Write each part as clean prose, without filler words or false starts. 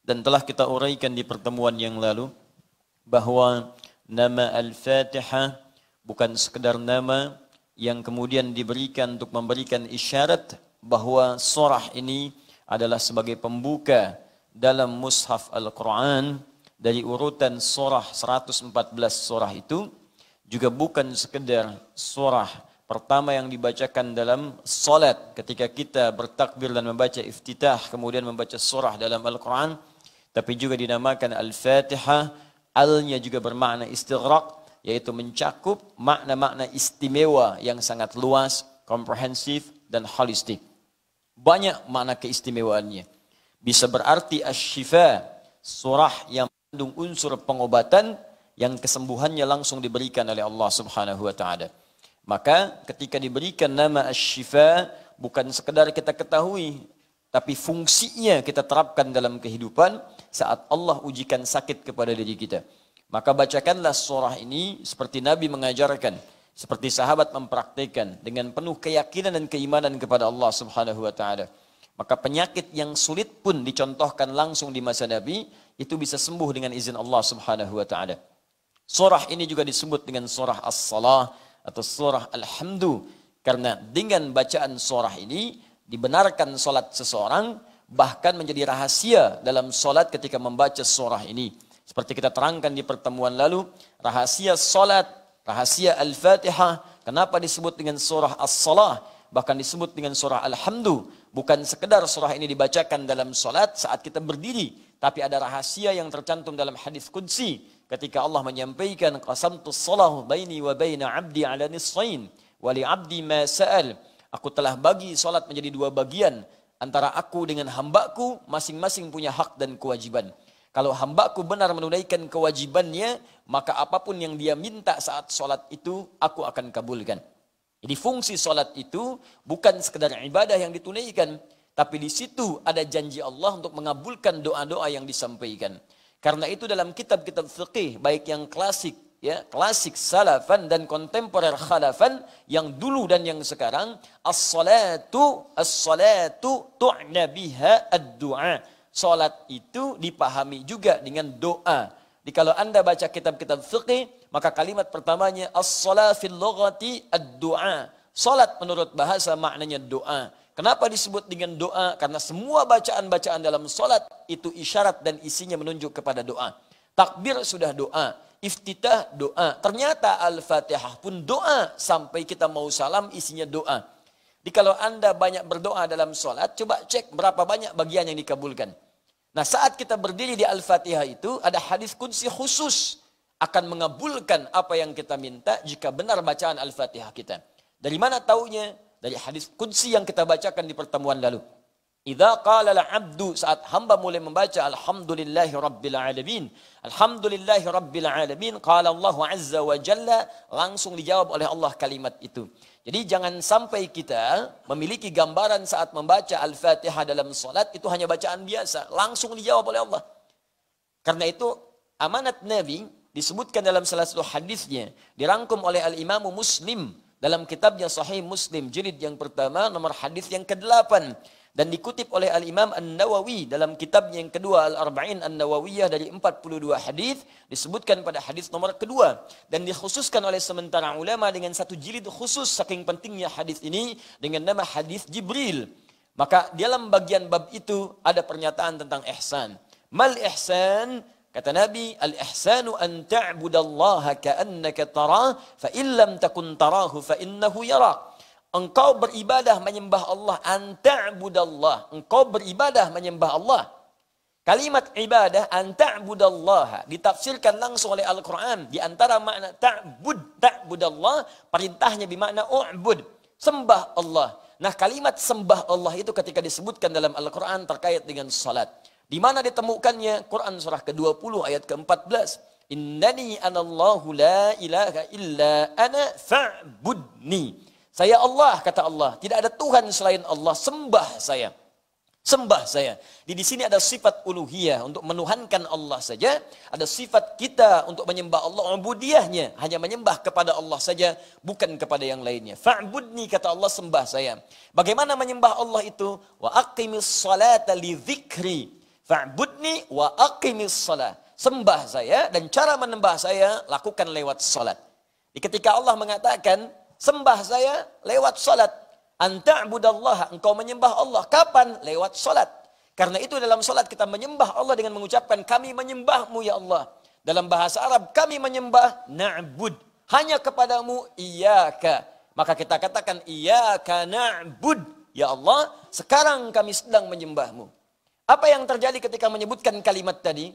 Dan telah kita uraikan di pertemuan yang lalu bahwa nama Al-Fatihah bukan sekedar nama yang kemudian diberikan untuk memberikan isyarat bahwa surah ini adalah sebagai pembuka dalam mushaf Al-Quran dari urutan surah 114 surah itu, juga bukan sekedar surah pertama yang dibacakan dalam salat ketika kita bertakbir dan membaca iftitah kemudian membaca surah dalam Al-Quran, tapi juga dinamakan Al-Fatihah. Al-nya juga bermakna istighraq, yaitu mencakup makna-makna istimewa yang sangat luas, komprehensif, dan holistik. Banyak makna keistimewaannya. Bisa berarti asy-syifa, surah yang mengandung unsur pengobatan yang kesembuhannya langsung diberikan oleh Allah Subhanahu wa taala. Maka ketika diberikan nama asy-syifa, bukan sekedar kita ketahui, tapi fungsinya kita terapkan dalam kehidupan saat Allah ujikan sakit kepada diri kita. Maka bacakanlah surah ini seperti Nabi mengajarkan, seperti sahabat mempraktikkan dengan penuh keyakinan dan keimanan kepada Allah Subhanahu wa taala. Maka penyakit yang sulit pun dicontohkan langsung di masa Nabi itu bisa sembuh dengan izin Allah Subhanahu wa taala. Surah ini juga disebut dengan surah As-Salah atau surah Al-Hamdu karena dengan bacaan surah ini dibenarkan solat seseorang, bahkan menjadi rahasia dalam solat ketika membaca surah ini. Seperti kita terangkan di pertemuan lalu, rahasia solat, rahasia Al-Fatihah, kenapa disebut dengan surah As-Salah, bahkan disebut dengan surah Al-Hamdu. Bukan sekedar surah ini dibacakan dalam solat saat kita berdiri, tapi ada rahasia yang tercantum dalam hadis qudsi ketika Allah menyampaikan qasamtus shalah baini wa baina 'abdi 'ala nisfain wa li 'abdi ma sa'al. Aku telah bagi salat menjadi dua bagian, antara aku dengan hambaku masing-masing punya hak dan kewajiban. Kalau hambaku benar menunaikan kewajibannya, maka apapun yang dia minta saat salat itu aku akan kabulkan. Jadi fungsi salat itu bukan sekedar ibadah yang ditunaikan, tapi di situ ada janji Allah untuk mengabulkan doa-doa yang disampaikan. Karena itu dalam kitab-kitab fiqih baik yang klasik, ya, klasik salafan dan kontemporer khalafan, yang dulu dan yang sekarang, as-salatu tu'na biha ad-du'a. Salat itu dipahami juga dengan doa. Jadi kalau Anda baca kitab-kitab fiqih, maka kalimat pertamanya as-salat fil lughati ad-du'a. Salat menurut bahasa maknanya doa. Kenapa disebut dengan doa? Karena semua bacaan-bacaan dalam salat itu isyarat dan isinya menunjuk kepada doa. Takbir sudah doa, iftitah doa. Ternyata Al-Fatihah pun doa, sampai kita mau salam isinya doa. Jadi kalau Anda banyak berdoa dalam salat, coba cek berapa banyak bagian yang dikabulkan. Nah, saat kita berdiri di Al-Fatihah itu ada hadis qudsi khusus akan mengabulkan apa yang kita minta jika benar bacaan Al-Fatihah kita. Dari mana taunya? Dari hadis qudsi yang kita bacakan di pertemuan lalu. Idza qala al-'abdu, saat hamba mulai membaca alhamdulillahi rabbil alamin, alhamdulillahi rabbil alamin, qala Allah azza wa jalla, langsung dijawab oleh Allah kalimat itu. Jadi jangan sampai kita memiliki gambaran saat membaca Al-Fatihah dalam salat itu hanya bacaan biasa, langsung dijawab oleh Allah. Karena itu amanat Nabi disebutkan dalam salah satu hadisnya, dirangkum oleh Al-Imam Muslim dalam kitabnya Sahih Muslim jilid yang pertama nomor hadis yang ke-8, dan dikutip oleh Al-Imam An-Nawawi dalam kitabnya yang kedua Al-Arba'in An-Nawawiyah dari 42 hadis, disebutkan pada hadis nomor kedua, dan dikhususkan oleh sementara ulama dengan satu jilid khusus saking pentingnya hadis ini dengan nama hadis Jibril. Maka dalam bagian bab itu ada pernyataan tentang ihsan. Mal ihsan? Kata Nabi, al-ihsanu an ta'budallaha ka'annaka tarah, fa illam takun tarahu fa innahu yarak. Engkau beribadah menyembah Allah, an ta'budallah. Engkau beribadah menyembah Allah. Kalimat ibadah an ta'budallaha ditafsirkan langsung oleh Al-Quran. Di antara makna ta'budallah, perintahnya bermakna u'bud, sembah Allah. Nah, kalimat sembah Allah itu ketika disebutkan dalam Al-Quran terkait dengan salat. Di mana ditemukannya? Quran surah ke-20 ayat ke-14. Innani anallahu la ilaha illa ana fa'budni. Saya Allah, kata Allah. Tidak ada Tuhan selain Allah. Sembah saya. Sembah saya. Di sini ada sifat uluhiyah untuk menuhankan Allah saja. Ada sifat kita untuk menyembah Allah. Ubudiyahnya hanya menyembah kepada Allah saja, bukan kepada yang lainnya. Fa'budni, kata Allah, sembah saya. Bagaimana menyembah Allah itu? Wa aqimis salata li dzikri. Fa'budni wa aqimis salat. Sembah saya dan cara menyembah saya lakukan lewat salat. Ketika Allah mengatakan sembah saya lewat salat, anta'budallaha, engkau menyembah Allah kapan? Lewat salat. Karena itu dalam salat kita menyembah Allah dengan mengucapkan kami menyembahmu ya Allah. Dalam bahasa Arab kami menyembah na'bud, hanya kepadamu iyyaka. Maka kita katakan iyyaka na'bud, ya Allah, sekarang kami sedang menyembahmu. Apa yang terjadi ketika menyebutkan kalimat tadi?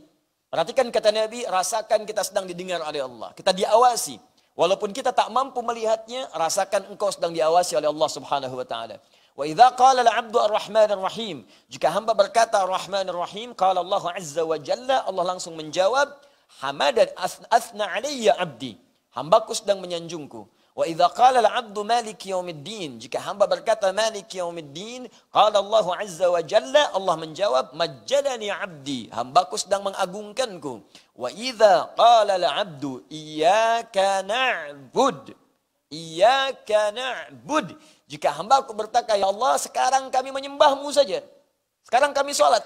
Perhatikan kata Nabi, rasakan kita sedang didengar oleh Allah. Kita diawasi. Walaupun kita tak mampu melihatnya, rasakan engkau sedang diawasi oleh Allah Subhanahu wa taala. Wa idza qala al-'abdu ar-rahman ar-rahim, jika hamba berkata ar-rahman ar-rahim, qala Allah azza wa jalla, Allah langsung menjawab, hamadan athna 'alayya 'abdi. Hambaku sedang menyanjungku. Wa idza qala al-'abdu maliki yaumiddin, jika hamba berkata maliki yaumiddin, qala Allah azza wa jalla, Allah menjawab majjadani 'abdi, hambaku sedang mengagungkanku. Wa idza qala al-'abdu iyyaka na'bud, iyyaka na'bud, jika hambaku berkata ya Allah sekarang kami menyembahmu saja, sekarang kami salat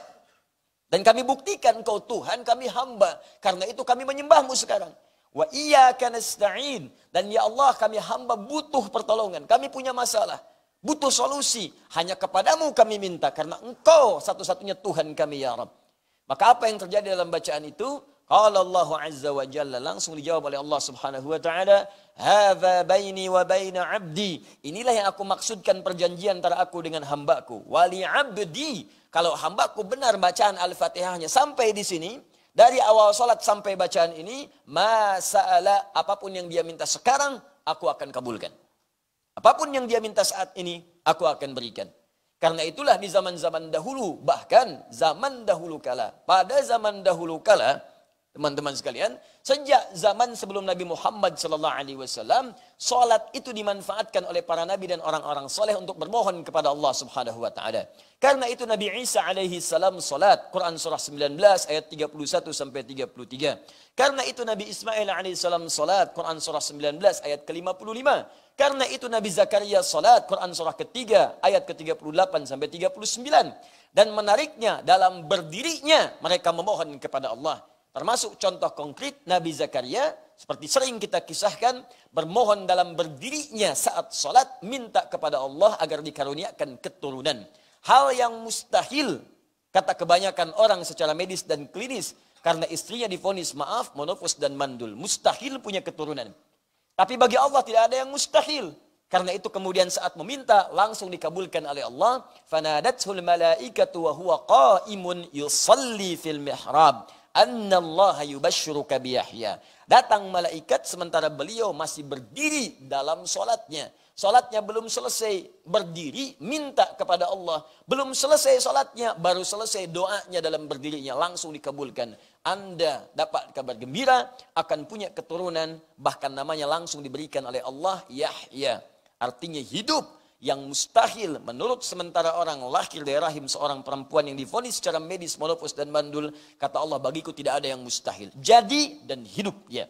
dan kami buktikan kau Tuhan, kami hamba, karena itu kami menyembahmu sekarang. Wa iyyaka nasta'in, dan ya Allah kami hamba butuh pertolongan, kami punya masalah, butuh solusi, hanya kepadamu kami minta karena engkau satu-satunya Tuhan kami ya Rabb. Maka apa yang terjadi dalam bacaan itu? Qala Allah azza wa jalla, langsung dijawab oleh Allah Subhanahu wa taala, hadza baini wa baina 'abdi, inilah yang aku maksudkan perjanjian antara aku dengan hambaku. Wali 'abdi, kalau hambaku benar bacaan Al-Fatihahnya sampai di sini, dari awal salat sampai bacaan ini, masa'ala, apapun yang dia minta sekarang, aku akan kabulkan. Apapun yang dia minta saat ini, aku akan berikan. Karena itulah di zaman-zaman dahulu, bahkan zaman dahulu kala, pada zaman dahulu kala, teman-teman sekalian, sejak zaman sebelum Nabi Muhammad SAW, salat itu dimanfaatkan oleh para nabi dan orang-orang soleh untuk bermohon kepada Allah Subhanahu wa taala. Karena itu Nabi Isa alaihi salam salat, Quran surah 19 ayat 31 sampai 33. Karena itu Nabi Ismail alaihi salam salat, Quran surah 19 ayat ke-55. Karena itu Nabi Zakaria salat, Quran surah ketiga ayat ke-38 sampai 39. Dan menariknya dalam berdirinya mereka memohon kepada Allah. Termasuk contoh konkret Nabi Zakaria, seperti sering kita kisahkan, bermohon dalam berdirinya saat salat, minta kepada Allah agar dikaruniakan keturunan. Hal yang mustahil, kata kebanyakan orang secara medis dan klinis, karena istrinya divonis maaf, monofos dan mandul. Mustahil punya keturunan. Tapi bagi Allah tidak ada yang mustahil. Karena itu kemudian saat meminta, langsung dikabulkan oleh Allah. Fanadathul malaikatu wa huwa qa'imun yusalli fil mihrab. Annallaha yubashshiruka biyahya. Datang malaikat sementara beliau masih berdiri dalam solatnya. Solatnya belum selesai, berdiri minta kepada Allah. Belum selesai solatnya, baru selesai doanya dalam berdirinya, langsung dikabulkan. Anda dapat kabar gembira akan punya keturunan, bahkan namanya langsung diberikan oleh Allah Yahya. Artinya hidup. Yang mustahil menurut sementara orang lahir dari rahim seorang perempuan yang divonis secara medis monofos dan mandul, kata Allah bagiku tidak ada yang mustahil. Jadi dan hidup ya.